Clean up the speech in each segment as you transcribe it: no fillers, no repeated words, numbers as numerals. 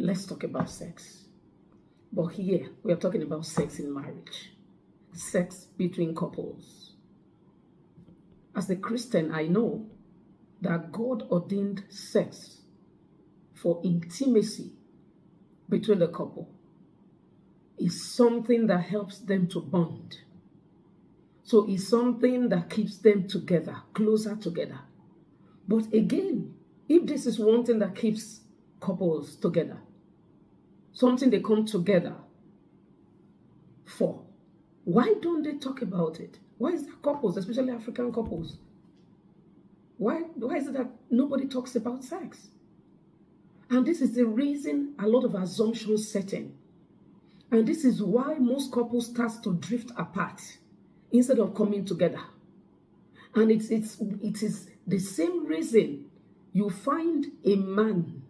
let's talk about sex. But here, we are talking about sex in marriage, sex between couples. As a Christian, I know that God ordained sex for intimacy between the couple. It's something that helps them to bond. So it's something that keeps them together, closer together. But again, if this is one thing that keeps couples together, something they come together for, why don't they talk about it? Why is that couples, especially African couples, why is it that nobody talks about sex? And this is the reason a lot of assumptions set in. And this is why most couples start to drift apart instead of coming together. And it is the same reason you find a man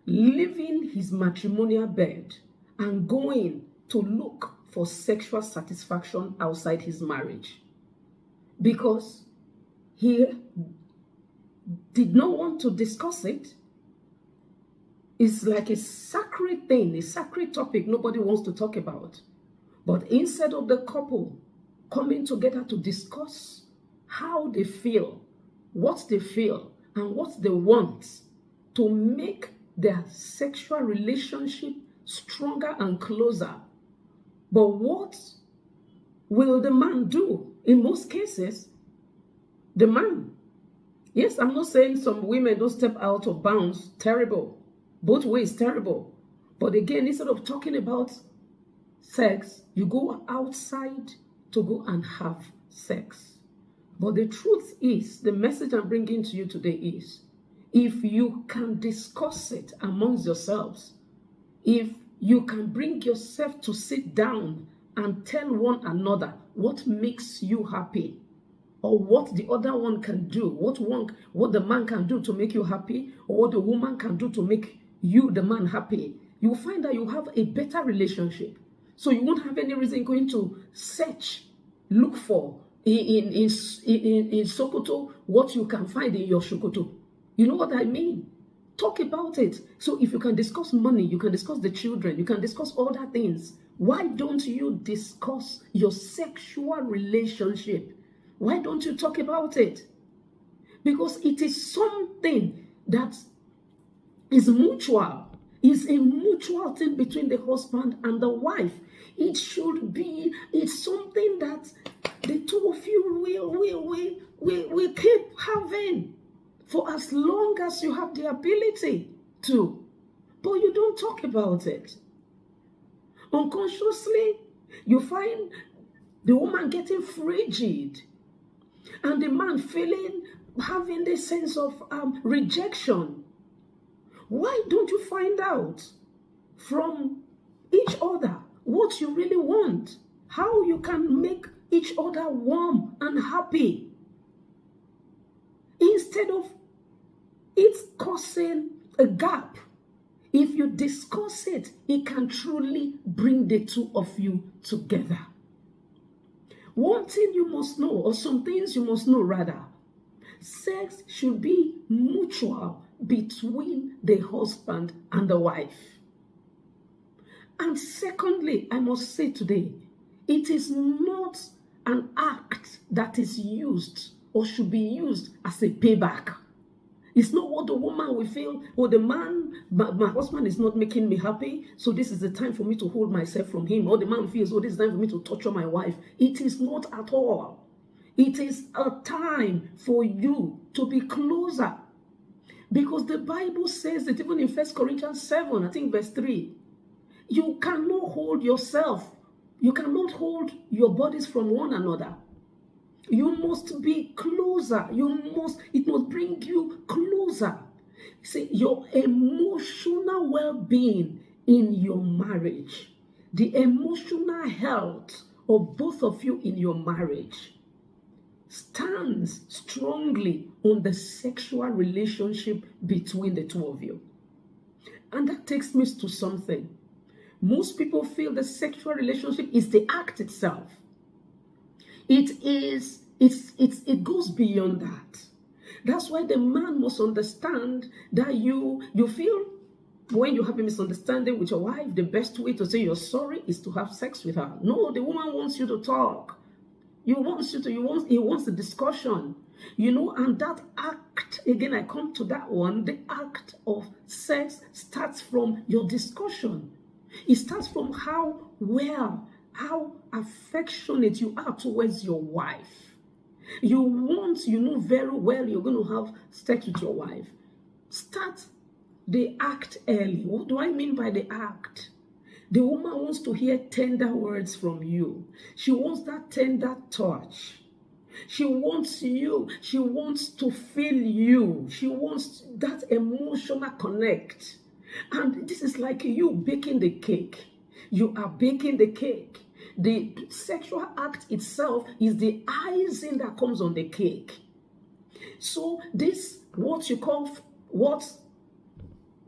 leaving his matrimonial bed and going to look for sexual satisfaction outside his marriage. Because he did not want to discuss it. It's like a sacred thing, a sacred topic nobody wants to talk about. But instead of the couple coming together to discuss how they feel, what they feel, and what they want to make their sexual relationship stronger and closer. But what will the man do? In most cases, the man. Yes, I'm not saying some women don't step out of bounds. Terrible. Both ways, terrible. But again, instead of talking about sex, you go outside to go and have sex. But the truth is, the message I'm bringing to you today is, if you can discuss it amongst yourselves, if you can bring yourself to sit down and tell one another what makes you happy, or what the other one can do, what the man can do to make you happy, or what the woman can do to make you, the man, happy, you'll find that you have a better relationship. So you won't have any reason going to search, look for in Sokoto what you can find in your Sokoto. You know what I mean? Talk about it. So if you can discuss money, you can discuss the children, you can discuss other things. Why don't you discuss your sexual relationship? Why don't you talk about it? Because it is something that is mutual. It's a mutual thing between the husband and the wife. It's something that the two of you will keep having for as long as you have the ability to. But you don't talk about it. Unconsciously, you find the woman getting frigid and the man having this sense of rejection. Why don't you find out from each other what you really want? How you can make each other warm and happy? Instead of it causing a gap, if you discuss it, it can truly bring the two of you together. One thing you must know, or some things you must know rather, sex should be mutual between the husband and the wife. And secondly, I must say today, it is not an act that is used or should be used as a payback. It's not what the woman will feel, or the man, my husband is not making me happy, so this is the time for me to hold myself from him. Or the man feels, oh, this is time for me to torture my wife. It is not at all. It is a time for you to be closer. Because the Bible says that even in 1 Corinthians 7, I think verse 3, you cannot hold yourself. You cannot hold your bodies from one another. You must be closer. It must bring you closer. See, your emotional well-being in your marriage, the emotional health of both of you in your marriage stands strongly on the sexual relationship between the two of you. And that takes me to something. Most people feel the sexual relationship is the act itself. It goes beyond that. That's why the man must understand that you feel when you have a misunderstanding with your wife, the best way to say you're sorry is to have sex with her. No, the woman wants you to talk. He wants a discussion. And that act, again, I come to that one, the act of sex starts from your discussion. It starts from how affectionate you are towards your wife. You know very well you're going to have sex with your wife. Start the act early. What do I mean by the act? The woman wants to hear tender words from you. She wants that tender touch. She wants you. She wants to feel you. She wants that emotional connect. And this is like you baking the cake. You are baking the cake. The sexual act itself is the icing that comes on the cake. So this, what we call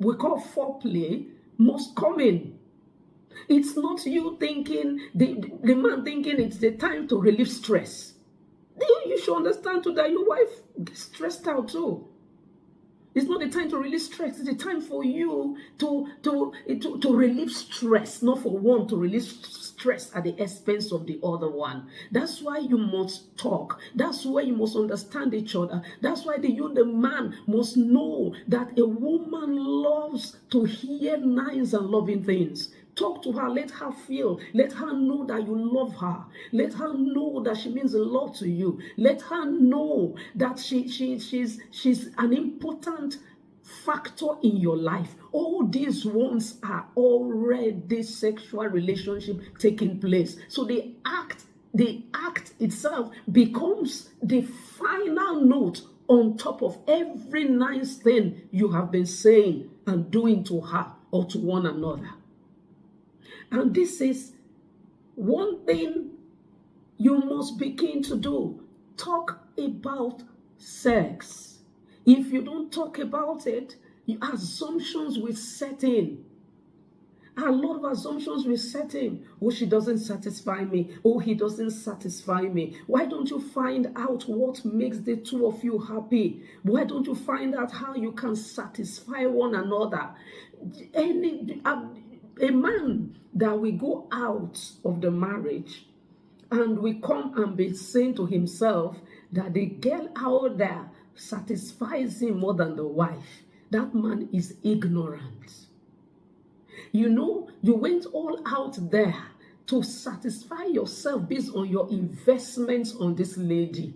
foreplay, must come in. It's not you thinking, the man thinking it's the time to relieve stress. You should understand too that your wife gets stressed out too. It's not the time to relieve stress. It's the time for you to relieve stress, not for one to relieve stress at the expense of the other one. That's why you must talk. That's why you must understand each other. That's why the man must know that a woman loves to hear nice and loving things. Talk to her, let her feel, let her know that you love her. Let her know that she means a lot to you. Let her know that she's an important factor in your life. All these ones are already sexual relationship taking place. So the act itself becomes the final note on top of every nice thing you have been saying and doing to her or to one another. And this is one thing you must begin to do. Talk about sex. If you don't talk about it, assumptions will set in. A lot of assumptions will set in. Oh, she doesn't satisfy me. Oh, he doesn't satisfy me. Why don't you find out what makes the two of you happy? Why don't you find out how you can satisfy one another? A man that will go out of the marriage and will come and be saying to himself that the girl out there satisfies him more than the wife, that man is ignorant. You went all out there to satisfy yourself based on your investments on this lady.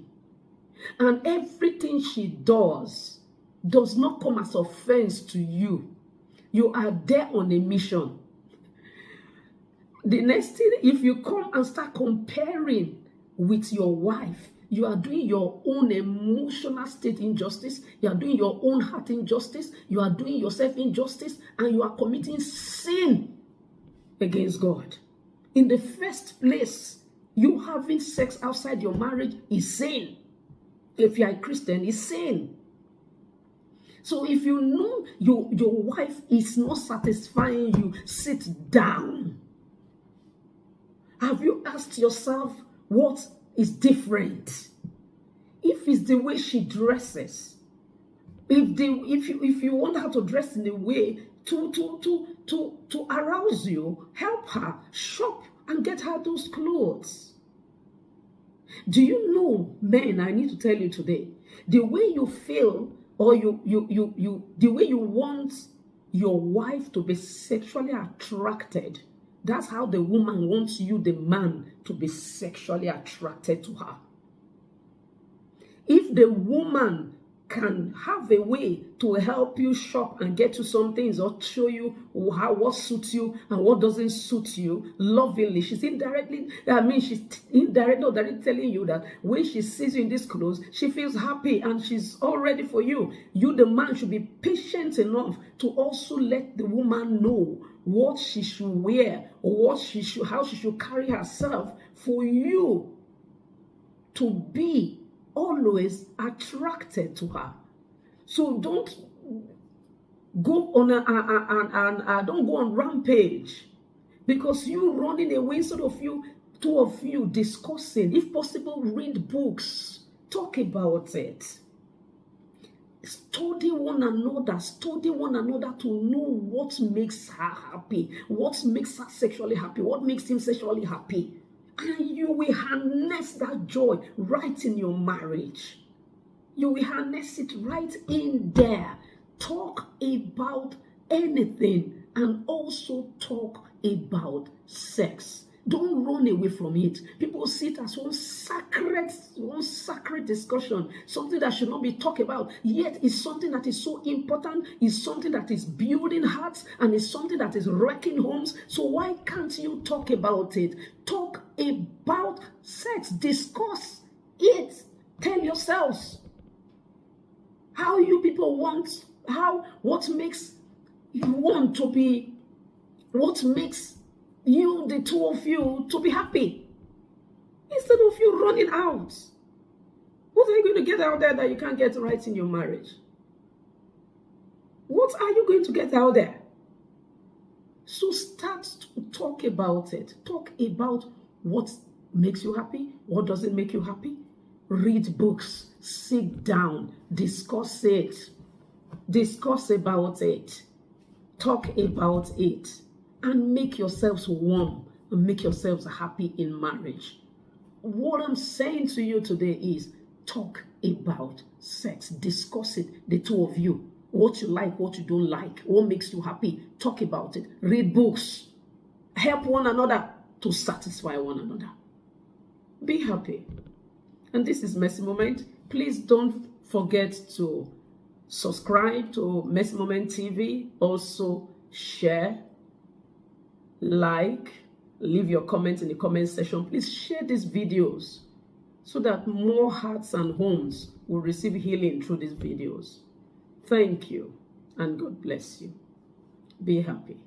And everything she does not come as offense to you. You are there on a mission. The next thing, if you come and start comparing with your wife, you are doing your own emotional state injustice, you are doing your own heart injustice, you are doing yourself injustice, and you are committing sin against God. In the first place, you having sex outside your marriage is sin. If you are a Christian, it's sin. So if you know your wife is not satisfying you, sit down. Have you asked yourself what is different? If it's the way she dresses, if you want her to dress in a way to arouse you, help her, shop and get her those clothes. Do you know, men, I need to tell you today, the way you feel or the way you want your wife to be sexually attracted, that's how the woman wants you, the man, to be sexually attracted to her. If the woman can have a way to help you shop and get you some things or show you what suits you and what doesn't suit you lovingly, she's indirectly telling you that when she sees you in these clothes, she feels happy and she's all ready for you. You, the man, should be patient enough to also let the woman know what she should wear or how she should carry herself for you to be always attracted to her. So don't go on don't go on rampage, because you running away instead of two of you discussing. If possible, read books, talk about it. Study one another to know what makes her happy, what makes her sexually happy, what makes him sexually happy. And you will harness that joy right in your marriage. You will harness it right in there. Talk about anything and also talk about sex. Don't run away from it. People see it as one sacred discussion, something that should not be talked about. Yet it's something that is so important, it's something that is building hearts, and it's something that is wrecking homes. So why can't you talk about it? Talk about sex. Discuss it. Tell yourselves how you people want, what makes you want to be, what makes you, the two of you, to be happy. Instead of you running out. What are you going to get out there that you can't get right in your marriage? What are you going to get out there? So start to talk about it. Talk about what makes you happy, what doesn't make you happy. Read books, sit down, discuss it. Discuss about it. Talk about it. And make yourselves warm and make yourselves happy in marriage. What I'm saying to you today is talk about sex. Discuss it, the two of you. What you like, what you don't like, what makes you happy. Talk about it. Read books. Help one another to satisfy one another. Be happy. And this is Mercy Moment. Please don't forget to subscribe to Mercy Moment TV. Also share, like, leave your comments in the comment section. Please share these videos so that more hearts and homes will receive healing through these videos. Thank you and God bless you. Be happy.